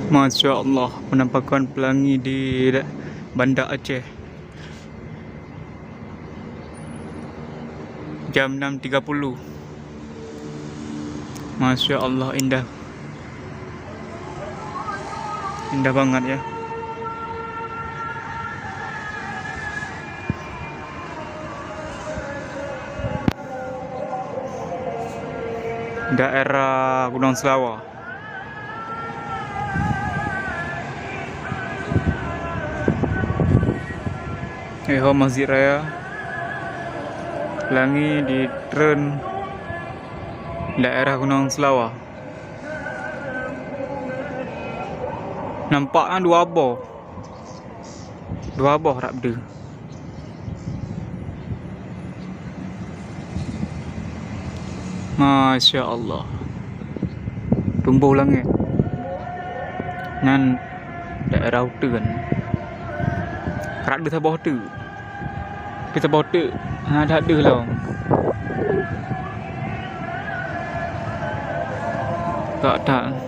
Masya Allah, penampakan pelangi di Bandar Aceh. Jam 6.30. Masya Allah, indah. Indah banget ya. Daerah Gunung Selawar. Masjid Raya. Pelangi di tren daerah Gunung Selawar. Nampaknya dua abah tak ada. Masya Allah, tumbuh langit nan daerah hutan kerak ada sabah tu kita bote ada lah tak